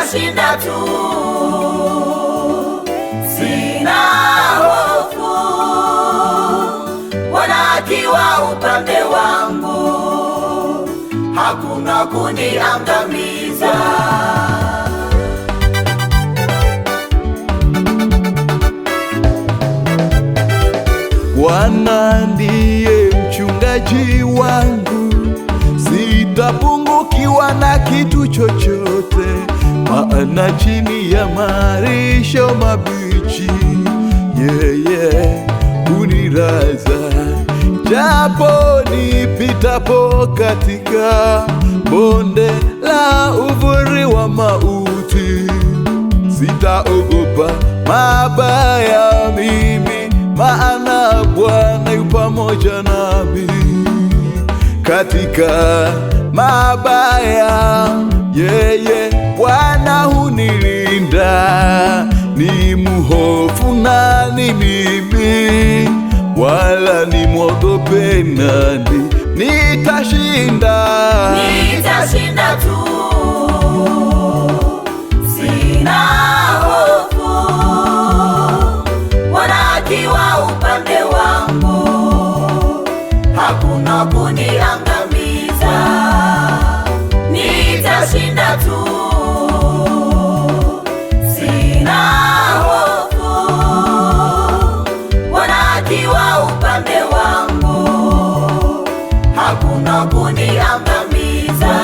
nitashinda tu, sina hofu. Bwana akiwa upande wangu, hakuna kuniangamiza. Bwana ndiye mchungaji wangu, sitapungukiwa na kitu chochote. Maana chini ya malisho mabichi yeye huniraza. Japo nipitapo katika bonde la uvuli wa mauti, sitaogopa mabaya mimi, maana Bwana yu pamoja nami. Katika mabaya yeye Bwana hunilinda. Ni mhofu nani mimi, wala nimwogope nani? Nitashinda, nitashinda tu, sina hofu. Bwana akiwa upande wangu, hakuna kuniangamiza. Nitashinda tu, sina hofu. Bwana akiwa upande wangu, hakuna kuniangamiza.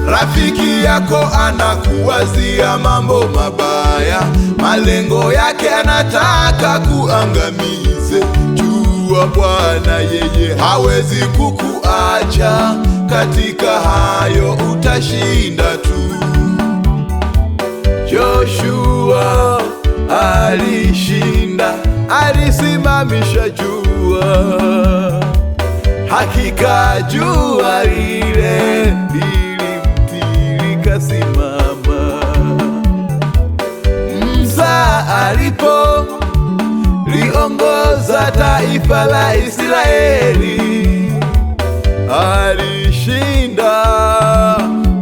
Rafiki yako anakuwazia mambo mabaya, malengo yake anataka kuangamize. Jua Bwana yeye hawezi kukuacha, katika hayo utashinda tu. Joshua alishinda, alisimamisha jua. Hakika jua lile simama. Musa alipo liongoza taifa la Israeli, alishinda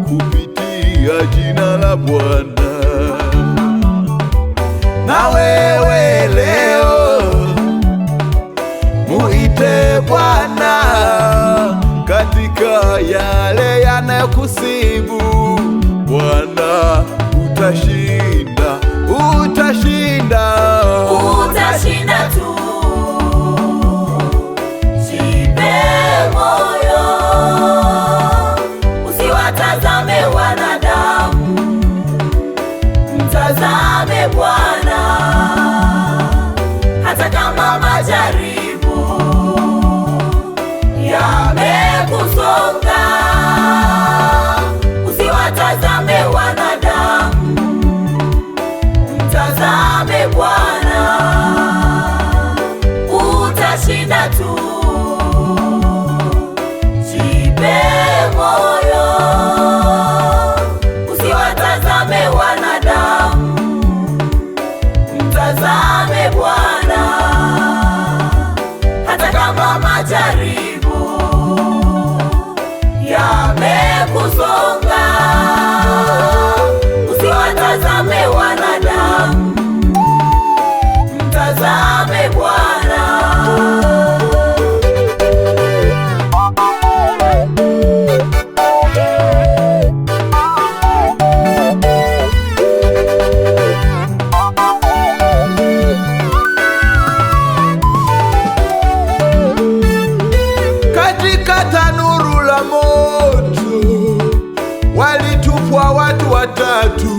kupitia jina la Bwana. Na wewe leo muite Bwana katika yale yanayokusibu. Bwana utashinda, utashinda, utashinda tu. Jipe moyo, usiwatazame wanadamu, mtazame Bwana. Hata kama majaribu yamekusonga, usiwatazame wanadamu, mtazame Bwana. Utashinda tu, jipe moyo, usiwatazame wanadamu, mtazame Bwana. Hata kama majaribu yamekusonga, usiwatazame wanadamu, mtazame Bwana. Katika tanuru la moto walitupwa watu watatu,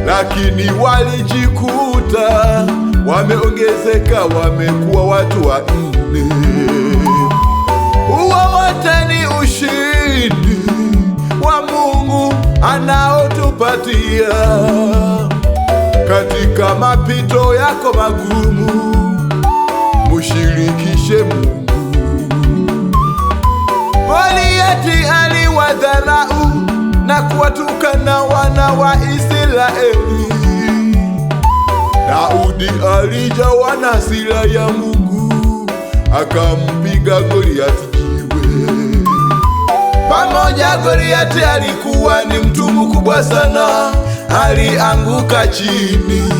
lakini walijikuta wameongezeka, wamekuwa watu wanne. Huo wote ni ushindi wa Mungu anaotupatia katika mapito yako magumu. Mushirikishe Mungu. Goliati aliwadharau na na kuwatukana wana wa Israeli. Daudi alijawa na hasira ya Mungu, akampiga Goliati jiwe. Pamoja Goliati alikuwa ni mtu mkubwa sana, alianguka chini.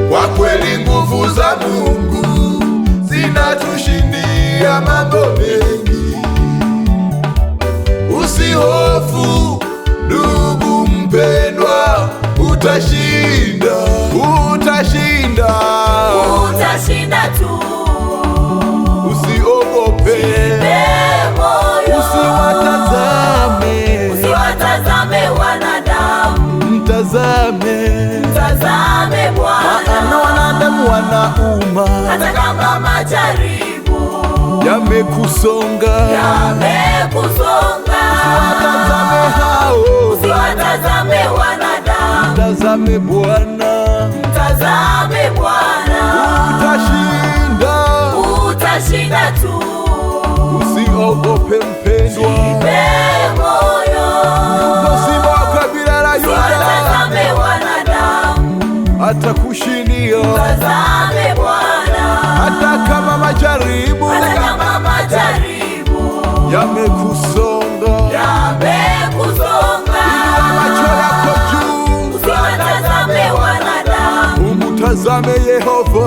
Kwa kweli nguvu za Mungu zinatushindia mambo mengi. Usihofu ndugu mpendwa, utashinda, utashinda, utashinda tu. Usiogope, usiwatazame wanadamu, mtazame Bwana. Wanadamu wanauma, hata kama majaribu yamekusonga, usiwatazame wanadamu, mtazame Bwana, utashinda tu. Usiogope mpendwa, Simba wa kabila la Yuda atakushindia, hata kama majaribu yamekusonga. Inua macho yako juu, Usiwatazame wanadamu, umtazame Yehova.